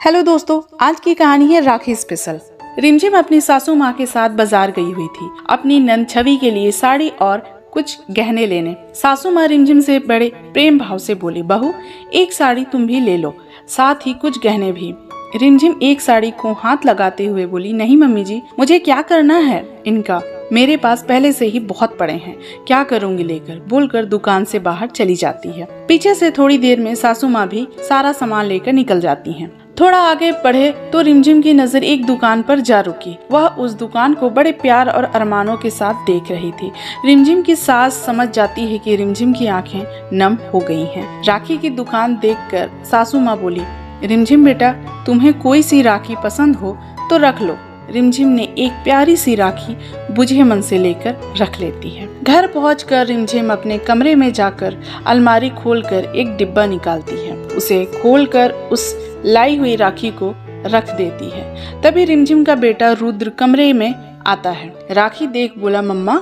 Hello दोस्तों, आज की कहानी है राखी स्पेशल। रिमझिम अपनी सासू माँ के साथ बाजार गई हुई थी अपनी नंद छवि के लिए साड़ी और कुछ गहने लेने। सासू माँ रिमझिम से बड़े प्रेम भाव से बोली, बहू एक साड़ी तुम भी ले लो, साथ ही कुछ गहने भी। रिमझिम एक साड़ी को हाथ लगाते हुए बोली, नहीं मम्मी जी, मुझे क्या करना है इनका, मेरे पास पहले से ही बहुत पड़े हैं, क्या करूंगी लेकर, बोलकर दुकान से बाहर चली जाती है। पीछे से थोड़ी देर में सासू माँ भी सारा सामान लेकर निकल जाती हैं। थोड़ा आगे बढ़े तो रिमझिम की नजर एक दुकान पर जा रुकी। वह उस दुकान को बड़े प्यार और अरमानों के साथ देख रही थी। रिमझिम की सास समझ जाती है कि रिमझिम की आंखें नम हो गई हैं। राखी की दुकान देखकर सासू माँ बोली, रिमझिम बेटा, तुम्हें कोई सी राखी पसंद हो तो रख लो। रिमझिम ने एक प्यारी सी राखी बुझे मन से लेकर रख लेती है। घर पहुंचकर रिमझिम अपने कमरे में जाकर अलमारी खोलकर एक डिब्बा निकालती है। उसे खोलकर उस लाई हुई राखी को रख देती है। तभी रिमझिम का बेटा रुद्र कमरे में आता है। राखी देख बोला, मम्मा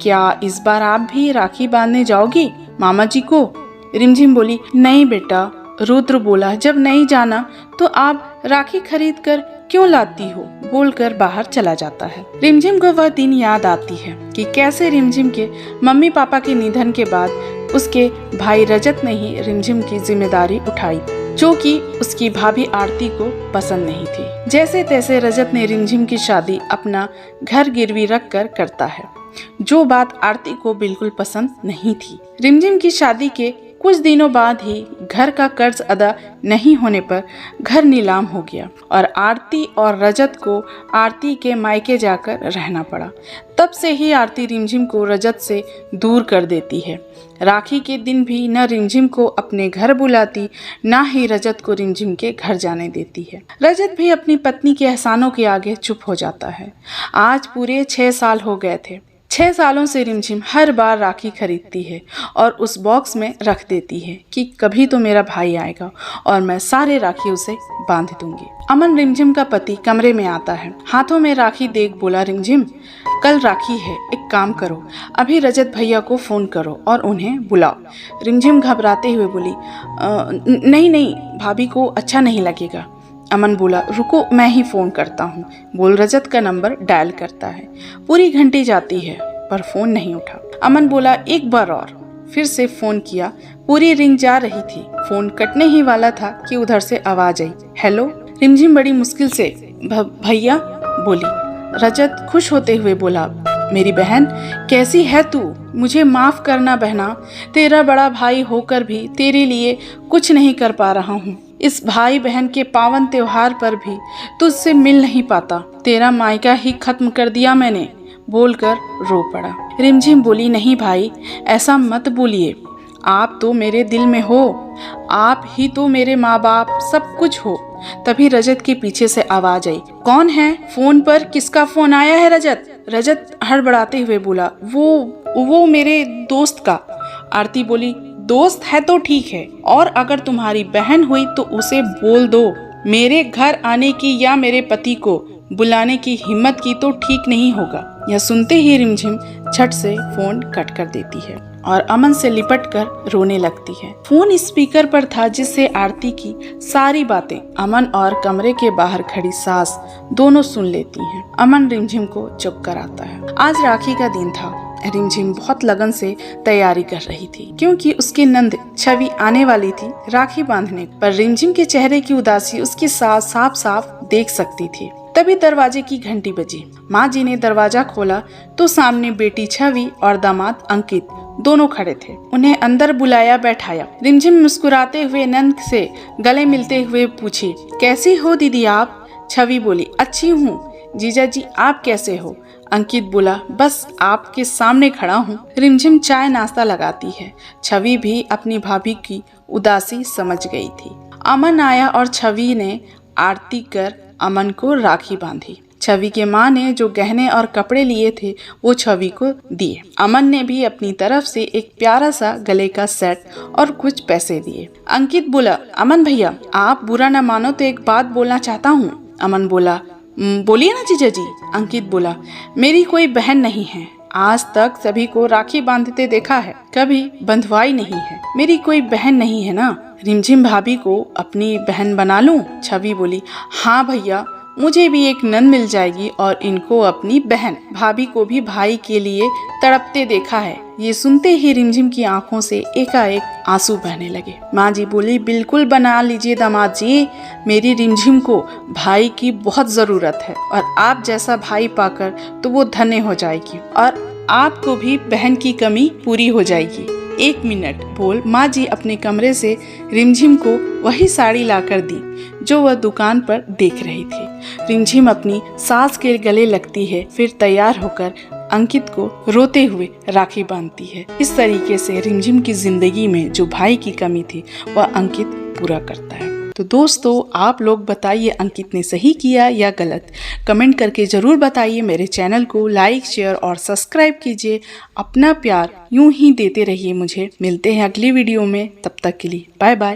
क्या इस बार आप भी राखी बांधने जाओगी मामा जी को? रिमझिम बोली, नहीं बेटा। रुद्र बोला, जब नहीं जाना तो आप राखी खरीद कर क्यों लाती हो, बोलकर बाहर चला जाता है। रिमझिम को वह दिन याद आती है कि कैसे रिमझिम के मम्मी पापा के निधन के बाद उसके भाई रजत ने ही रिमझिम की जिम्मेदारी उठाई, जो कि उसकी भाभी आरती को पसंद नहीं थी। जैसे तैसे रजत ने रिमझिम की शादी अपना घर गिरवी रख कर करता है, जो बात आरती को बिल्कुल पसंद नहीं थी। रिमझिम की शादी के कुछ दिनों बाद ही घर का कर्ज अदा नहीं होने पर घर नीलाम हो गया और आरती और रजत को आरती के मायके जाकर रहना पड़ा। तब से ही आरती रिमझिम को रजत से दूर कर देती है। राखी के दिन भी न रिमझिम को अपने घर बुलाती, न ही रजत को रिमझिम के घर जाने देती है। रजत भी अपनी पत्नी के एहसानों के आगे चुप हो जाता है। आज पूरे 6 साल हो गए थे। 6 सालों से रिमझिम हर बार राखी खरीदती है और उस बॉक्स में रख देती है कि कभी तो मेरा भाई आएगा और मैं सारे राखी उसे बांध दूंगी। अमन रिमझिम का पति कमरे में आता है। हाथों में राखी देख बोला, रिमझिम कल राखी है, एक काम करो, अभी रजत भैया को फोन करो और उन्हें बुलाओ। रिमझिम घबराते हुए बोली, नहीं नहीं, भाभी को अच्छा नहीं लगेगा। अमन बोला, रुको मैं ही फोन करता हूँ, बोल रजत का नंबर डायल करता है। पूरी घंटी जाती है पर फोन नहीं उठा। अमन बोला, एक बार और। फिर से फोन किया, पूरी रिंग जा रही थी। फोन कटने ही वाला था कि उधर से आवाज आई, हेलो। रिमझिम बड़ी मुश्किल से भैया बोली। रजत खुश होते हुए बोला, मेरी बहन कैसी है तू? मुझे माफ करना बहना, तेरा बड़ा भाई होकर भी तेरे लिए कुछ नहीं कर पा रहा हूँ। इस भाई बहन के पावन त्योहार पर भी तुझसे मिल नहीं पाता। तेरा मायका ही खत्म कर दिया मैंने, बोलकर रो पड़ा। रिमझिम बोली, नहीं भाई, ऐसा मत बोलिए, आप तो मेरे दिल में हो, आप ही तो मेरे माँ बाप सब कुछ हो। तभी रजत के पीछे से आवाज आई, कौन है फोन पर? किसका फोन आया है रजत? रजत हड़बड़ाते हुए बोला, वो मेरे दोस्त का। आरती बोली, दोस्त है तो ठीक है, और अगर तुम्हारी बहन हुई तो उसे बोल दो मेरे घर आने की या मेरे पति को बुलाने की हिम्मत की तो ठीक नहीं होगा। यह सुनते ही रिमझिम झट से फोन कट कर देती है और अमन से लिपट कर रोने लगती है। फोन स्पीकर पर था जिससे आरती की सारी बातें अमन और कमरे के बाहर खड़ी सास दोनों सुन लेती हैं। अमन रिमझिम को चुप कराता है। आज राखी का दिन था। रिमझिम बहुत लगन से तैयारी कर रही थी क्योंकि उसकी नंद छवि आने वाली थी राखी बांधने पर। रिमझिम के चेहरे की उदासी उसकी सास साफ साफ देख सकती थी। तभी दरवाजे की घंटी बजी। माँ जी ने दरवाजा खोला तो सामने बेटी छवि और दामाद अंकित दोनों खड़े थे। उन्हें अंदर बुलाया, बैठाया। रिमझिम मुस्कुराते हुए नंद से गले मिलते हुए पूछी, कैसी हो दीदी आप? छवि बोली, अच्छी हूँ। जीजा जी आप कैसे हो? अंकित बोला, बस आपके सामने खड़ा हूँ। रिमझिम चाय नाश्ता लगाती है। छवि भी अपनी भाभी की उदासी समझ गई थी। अमन आया और छवि ने आरती कर अमन को राखी बांधी। छवि के माँ ने जो गहने और कपड़े लिए थे वो छवि को दिए। अमन ने भी अपनी तरफ से एक प्यारा सा गले का सेट और कुछ पैसे दिए। अंकित बोला, अमन भैया आप बुरा न मानो तो एक बात बोलना चाहता हूँ। अमन बोला, बोलिए ना जीजा जी। अंकित बोला, मेरी कोई बहन नहीं है, आज तक सभी को राखी बांधते देखा है, कभी बंधवाई नहीं है, मेरी कोई बहन नहीं है ना। रिमझिम भाभी को अपनी बहन बना लूं? छवि बोली, हाँ भैया, मुझे भी एक नंद मिल जाएगी और इनको अपनी बहन। भाभी को भी भाई के लिए तड़पते देखा है। ये सुनते ही रिमझिम की आंखों से एकाएक आंसू बहने लगे। माँ जी बोली, बिल्कुल बना लीजिए दामाद जी, मेरी रिमझिम को भाई की बहुत जरूरत है और आप जैसा भाई पाकर तो वो धन्य हो जाएगी और आपको भी बहन की कमी पूरी हो जाएगी। 1 मिनट बोल माँ जी अपने कमरे से रिमझिम को वही साड़ी लाकर दी जो वह दुकान पर देख रही थी। रिमझिम अपनी सास के गले लगती है, फिर तैयार होकर अंकित को रोते हुए राखी बांधती है। इस तरीके से रिमझिम की जिंदगी में जो भाई की कमी थी वह अंकित पूरा करता है। तो दोस्तों, आप लोग बताइए अंकित ने सही किया या गलत? कमेंट करके ज़रूर बताइए। मेरे चैनल को लाइक, शेयर और सब्सक्राइब कीजिए। अपना प्यार यूं ही देते रहिए मुझे। मिलते हैं अगली वीडियो में, तब तक के लिए बाय बाय।